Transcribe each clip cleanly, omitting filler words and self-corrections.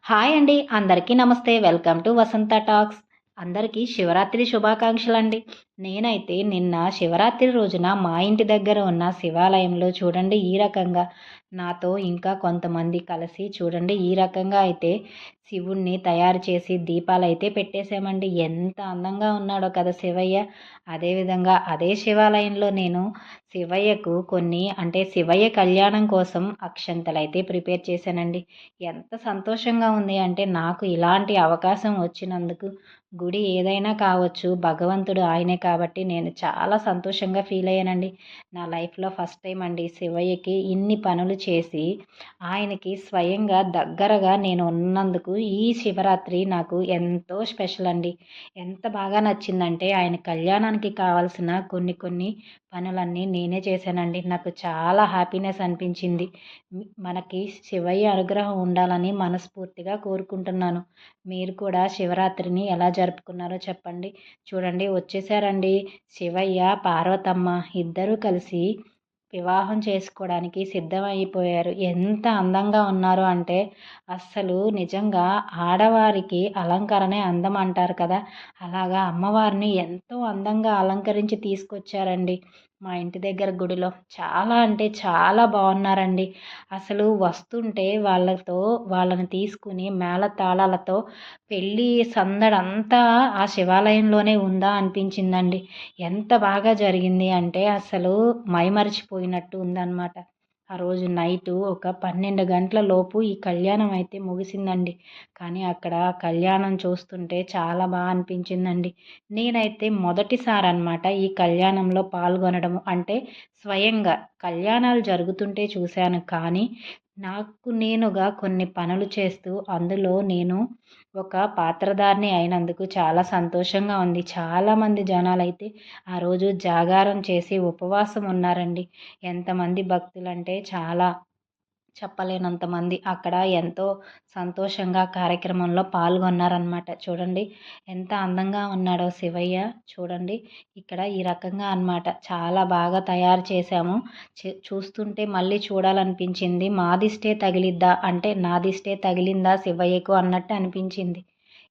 Hi అండి. అందరికీ నమస్తే. Welcome to Vasantha talks. అందరికీ శివరాత్రి శుభాకాంక్షలండి. నేనైతే నిన్న శివరాత్రి రోజున మా ఇంటి దగ్గర ఉన్న శివాలయంలో చూడండి ఈ రకంగా నాతో ఇంకా కొంతమంది కలిసి చూడండి ఈ రకంగా అయితే శివుణ్ణి తయారు చేసి దీపాలైతే పెట్టేశామండి. ఎంత అందంగా ఉన్నాడో కదా శివయ్య. అదేవిధంగా అదే శివాలయంలో నేను శివయ్యకు కొన్ని అంటే శివయ్య కళ్యాణం కోసం అక్షంతలైతే ప్రిపేర్ చేశానండి. ఎంత సంతోషంగా ఉంది అంటే నాకు ఇలాంటి అవకాశం వచ్చినందుకు. గుడి ఏదైనా కావచ్చు, భగవంతుడు ఆయనే కాబట్టి నేను చాలా సంతోషంగా ఫీల్ అయ్యానండి. నా లైఫ్‌లో ఫస్ట్ టైం అండి శివయ్యకి ఇన్ని పనులు చేసి, ఆయనకి స్వయంగా దగ్గరగా నేను ఉన్నందుకు ఈ శివరాత్రి నాకు ఎంతో స్పెషల్ అండి. ఎంత బాగా నచ్చిందంటే ఆయన కళ్యాణానికి కావాల్సిన కొన్ని కొన్ని పనులన్నీ నేనే చేశానండి. నాకు చాలా హ్యాపీనెస్ అనిపించింది. మనకి శివయ్య అనుగ్రహం ఉండాలని మనస్ఫూర్తిగా కోరుకుంటున్నాను. మీరు కూడా శివరాత్రిని ఎలా జరుపుకున్నారో చెప్పండి. చూడండి వచ్చేసారండి శివయ్య, పార్వతమ్మ ఇద్దరూ కలిసి వివాహం చేసుకోవడానికి సిద్ధమైపోయారు. ఎంత అందంగా ఉన్నారు అంటే అస్సలు నిజంగా ఆడవారికి అలంకరణే అందం అంటారు కదా! అలాగా అమ్మవారిని ఎంతో అందంగా అలంకరించి తీసుకొచ్చారండి మా ఇంటి దగ్గర గుడిలో. చాలా అంటే చాలా బాగున్నారండి. అసలు వస్తుంటే వాళ్ళని తీసుకుని మేళతాళాలతో పెళ్ళి సందడంతా ఆ శివాలయంలోనే ఉందా అనిపించిందండి. ఎంత బాగా జరిగింది అంటే అసలు మైమరిచిపోయినట్టు ఉందన్నమాట. ఆ రోజు నైటు ఒక 12 గంటల లోపు ఈ కళ్యాణం అయితే ముగిసిందండి. కానీ అక్కడ కళ్యాణం చూస్తుంటే చాలా అనిపించిందండి. నేనైతే మొదటిసారనమాట ఈ కళ్యాణంలో పాల్గొనడము. అంటే స్వయంగా కళ్యాణాలు జరుగుతుంటే చూశాను కానీ, నాకు నేనుగా కొన్ని పనులు చేస్తూ అందులో నేను ఒక పాత్రధారిని అయినందుకు చాలా సంతోషంగా ఉంది. చాలామంది జనాలైతే ఆ రోజు జాగారం చేసి ఉపవాసం ఉన్నారండి. ఎంతమంది భక్తులంటే చాలా చెప్పలేనంత మంది అక్కడ ఎంతో సంతోషంగా కార్యక్రమంలో పాల్గొన్నారనమాట. చూడండి ఎంత అందంగా ఉన్నాడో శివయ్య. చూడండి ఇక్కడ ఈ రకంగా అనమాట. చాలా బాగా తయారు చేశాము. చూస్తుంటే మళ్ళీ చూడాలనిపించింది. మా దిష్టే తగిలిద్దా అంటే నా దిష్టే తగిలిందా శివయ్యకు అన్నట్టు అనిపించింది.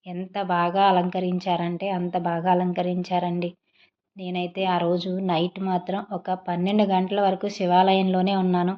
ఎంత బాగా అలంకరించారంటే అంత బాగా అలంకరించారండి. నేనైతే ఆ రోజు నైట్ మాత్రం ఒక 12 గంటల వరకు శివాలయంలోనే ఉన్నాను.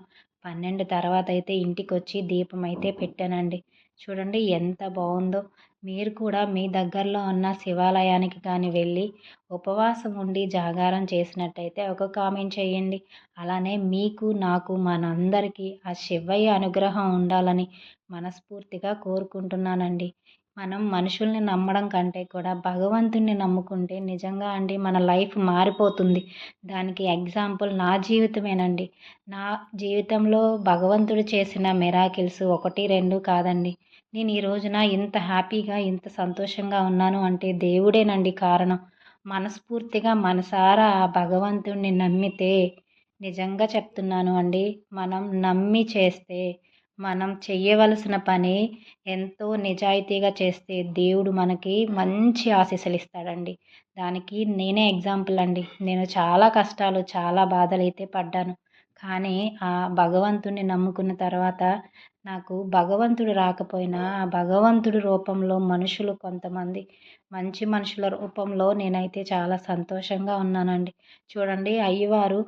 12 తర్వాత అయితే ఇంటికొచ్చి దీపం అయితే పెట్టానండి. చూడండి ఎంత బాగుందో. మీరు కూడా మీ దగ్గరలో ఉన్న శివాలయానికి కానీ వెళ్ళి ఉపవాసం ఉండి జాగారం చేసినట్టయితే ఒక కామెంట్ చేయండి. అలానే మీకు నాకు మనందరికీ ఆ శివయ్య అనుగ్రహం ఉండాలని మనస్ఫూర్తిగా కోరుకుంటున్నానండి. మనం మనుషుల్ని నమ్మడం కంటే కూడా భగవంతుడిని నమ్ముకుంటే నిజంగా అండి మన లైఫ్ మారిపోతుంది. దానికి ఎగ్జాంపుల్ నా జీవితమేనండి. నా జీవితంలో భగవంతుడు చేసిన మిరాకిల్స్ 1, 2 కాదండి. నేను ఈ రోజున ఇంత హ్యాపీగా ఇంత సంతోషంగా ఉన్నాను అంటే దేవుడేనండి కారణం. మనస్ఫూర్తిగా మనసారా ఆ భగవంతుడిని నమ్మితే నిజంగా చెప్తున్నాను అండి. మనం నమ్మి చేస్తే మనం చెయ్యవలసిన పని ఎంతో నిజాయితీగా చేస్తే దేవుడు మనకి మంచి ఆశీస్సులు ఇస్తాడండి. దానికి నేనే ఎగ్జాంపుల్ అండి. నేను చాలా కష్టాలు, చాలా బాధలైతే పడ్డాను. కానీ ఆ భగవంతుడిని నమ్ముకున్న తర్వాత నాకు భగవంతుడు రాకపోయినా, ఆ భగవంతుడి రూపంలో మనుషులు కొంతమంది మంచి మనుషుల రూపంలో నేనైతే చాలా సంతోషంగా ఉన్నానండి. చూడండి అయ్యవారు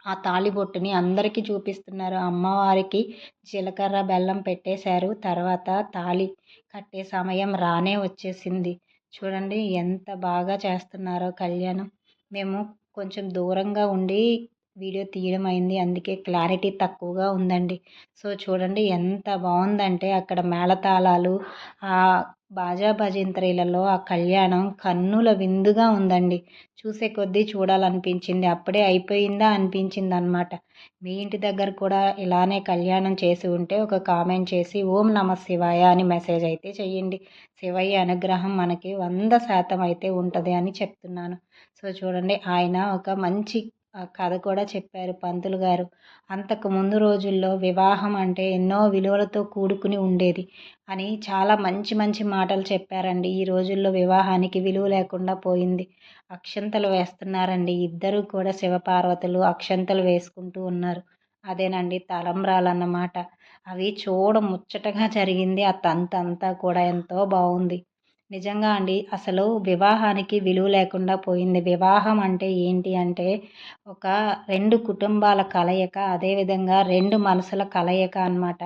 ఆ తాళిబొట్టుని అందరికీ చూపిస్తున్నారు. అమ్మవారికి జీలకర్ర, బెల్లం పెట్టేశారు. తర్వాత తాళి కట్టే సమయం రానే వచ్చేసింది. చూడండి ఎంత బాగా చేస్తున్నారో కళ్యాణం. మేము కొంచెం దూరంగా ఉండి వీడియో తీయడం అయింది. అందుకే క్లారిటీ తక్కువగా ఉందండి. సో చూడండి ఎంత బాగుందంటే అక్కడ మేళతాళాలు, ఆ బాజా భజంత్రీలలో ఆ కళ్యాణం కన్నుల విందుగా ఉందండి. చూసే కొద్దీ చూడాలనిపించింది. అప్పుడే అయిపోయిందా అనిపించిందనమాట. మీ ఇంటి దగ్గర కూడా ఇలానే కళ్యాణం చేసి ఉంటే ఒక కామెంట్ చేసి ఓం నమః శివాయ అని మెసేజ్ అయితే చేయండి. శివయ్య అనుగ్రహం మనకి 100% అయితే ఉంటుంది అని చెప్తున్నాను. సో చూడండి ఆయన ఒక మంచి కథ కూడా చెప్పారు పంతులు గారు. అంతకు ముందు రోజుల్లో వివాహం అంటే ఎన్నో విలువలతో కూడుకుని ఉండేది అని చాలా మంచి మంచి మాటలు చెప్పారండి. ఈ రోజుల్లో వివాహానికి విలువ లేకుండా పోయింది. అక్షంతలు వేస్తున్నారండి. ఇద్దరు కూడా శివపార్వతులు అక్షంతలు వేసుకుంటూ ఉన్నారు. అదేనండి తలంబ్రాలన్నమాట. అవి ముచ్చటగా జరిగింది. ఆ తంతంతా కూడా ఎంతో బావుంది. నిజంగా అండి. అసలు వివాహానికి విలువ లేకుండా పోయింది. వివాహం అంటే ఏంటి అంటే, ఒక 2 కుటుంబాల కలయిక, అదేవిధంగా 2 మనసుల కలయిక అనమాట.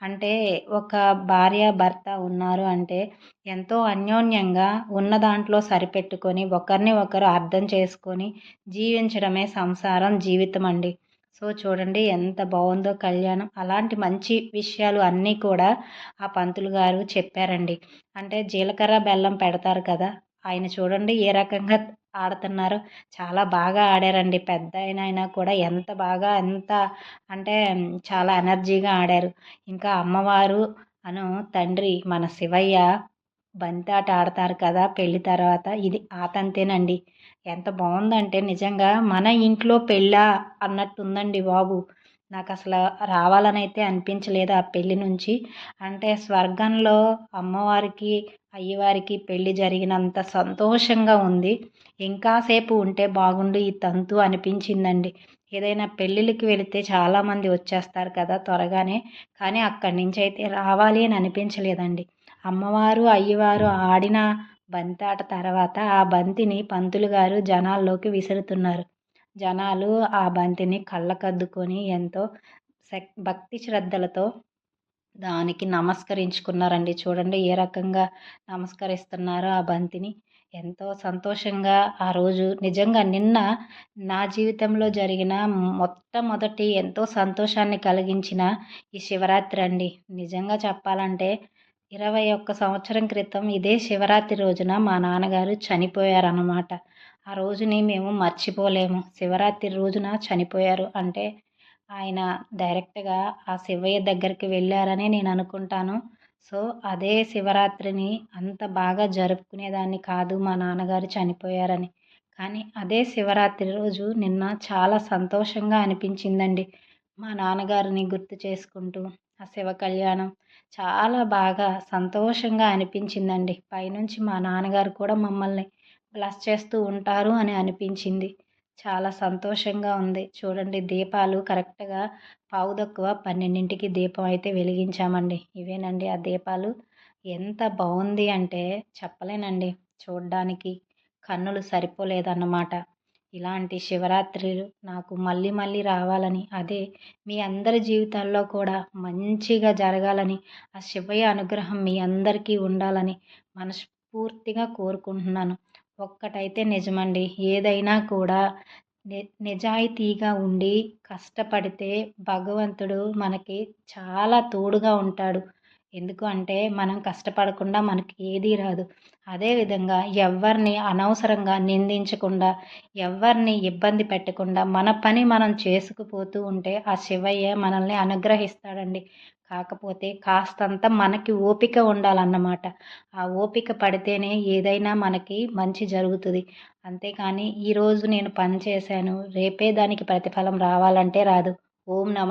అంటే ఒక భార్య, భర్త ఉన్నారు అంటే, ఎంతో అన్యోన్యంగా ఉన్న దాంట్లో సరిపెట్టుకొని, ఒకరిని ఒకరు అర్థం చేసుకొని జీవించడమే సంసారం, జీవితం అండి. సో, చూడండి ఎంత బావుందో కళ్యాణం. అలాంటి మంచి విషయాలు అన్నీ కూడా ఆ పంతులు గారు చెప్పారండి. అంటే జీలకర్ర, బెల్లం పెడతారు కదా! ఆయన చూడండి ఏ రకంగా ఆడుతున్నారో. చాలా బాగా ఆడారండి. పెద్దాయనైనా కూడా ఎంత బాగా అంటే చాలా ఎనర్జీగా ఆడారు. ఇంకా అమ్మవారు తండ్రి మన శివయ్య బంతాట ఆడతారు కదా పెళ్లి తర్వాత. ఇది ఆ తంతేనండి. ఎంత బావుందంటే నిజంగా మన ఇంట్లో పెళ్ళా అన్నట్టుందండి బాబు. నాకసల రావాలనైతే అనిపించలేదు ఆ పెళ్లి నుంచి. అంటే స్వర్గంలో అమ్మవారికి, అయ్యవారికి పెళ్లి జరిగినంత సంతోషంగా ఉంది. ఇంకా సేపు ఉంటే బాగుండు ఈ తంతు అనిపించిందండి. ఏదైనా పెళ్ళిళ్ళకి వెళితే చాలామంది వచ్చేస్తారు కదా త్వరగానే. కానీ అక్కడి నుంచైతే రావాలి అని అనిపించలేదండి. అమ్మవారు, అయ్యవారు ఆడిన బంతాట తర్వాత ఆ బంతిని పంతులు గారు జనాల్లోకి విసురుతున్నారు. జనాలు ఆ బంతిని కళ్ళకద్దుకొని ఎంతో భక్తి శ్రద్ధలతో దానికి నమస్కరించుకున్నారండి. చూడండి ఏ రకంగా నమస్కరిస్తున్నారో ఆ బంతిని. ఎంతో సంతోషంగా ఆ రోజు నిజంగా నిన్న నా జీవితంలో జరిగిన మొట్టమొదటి ఎంతో సంతోషాన్ని కలిగించిన ఈ శివరాత్రి అండి. నిజంగా చెప్పాలంటే 21 సంవత్సరం క్రితం ఇదే శివరాత్రి రోజున మా నాన్నగారు చనిపోయారన్నమాట. ఆ రోజుని మేము మర్చిపోలేము. శివరాత్రి రోజున చనిపోయారు అంటే ఆయన డైరెక్ట్‌గా ఆ శివయ్య దగ్గరికి వెళ్లారనే నేను అనుకుంటాను. సో, అదే శివరాత్రిని అంత బాగా జరుపుకునేదాన్ని కాదు మా నాన్నగారు చనిపోయారని. కానీ అదే శివరాత్రి రోజు నిన్న చాలా సంతోషంగా అనిపించిందండి. మా నాన్నగారిని గుర్తు చేసుకుంటూ ఆ శివ కళ్యాణం చాలా బాగా సంతోషంగా అనిపించిందండి. పైనుంచి మా నాన్నగారు కూడా మమ్మల్ని బ్లెస్ చేస్తూ ఉంటారు అని అనిపించింది. చాలా సంతోషంగా ఉంది. చూడండి దీపాలు కరెక్ట్‌గా పావుతక్కువ 12కి దీపం అయితే వెలిగించామండి. ఇవేనండి ఆ దీపాలు. ఎంత బావుంది అంటే చెప్పలేనండి. చూడ్డానికి కన్నులు సరిపోలేదన్నమాట. ఇలాంటి శివరాత్రులు నాకు మళ్ళీ మళ్ళీ రావాలని, అదే మీ అందరి జీవితాల్లో కూడా మంచిగా జరగాలని, ఆ శివయ్య అనుగ్రహం మీ అందరికీ ఉండాలని మనస్ఫూర్తిగా కోరుకుంటున్నాను. ఒక్కటైతే నిజమండి. ఏదైనా కూడా నిజాయితీగా ఉండి కష్టపడితే భగవంతుడు మనకి చాలా తోడుగా ఉంటాడు. ఎందుకు అంటే మనం కష్టపడకుండా మనకి ఏదీ రాదు. అదేవిధంగా ఎవ్వరిని అనవసరంగా నిందించకుండా, ఎవ్వరిని ఇబ్బంది పెట్టకుండా మన పని మనం చేసుకుపోతూ ఉంటే ఆ శివయ్య మనల్ని అనుగ్రహిస్తాడండి. కాకపోతే కాస్తంత మనకి ఓపిక ఉండాలన్నమాట. ఆ ఓపిక పడితేనే ఏదైనా మనకి మంచి జరుగుతుంది. అంతేకానీ ఈరోజు నేను పని చేశాను, రేపే దానికి ప్రతిఫలం రావాలంటే రాదు. ఓం నమః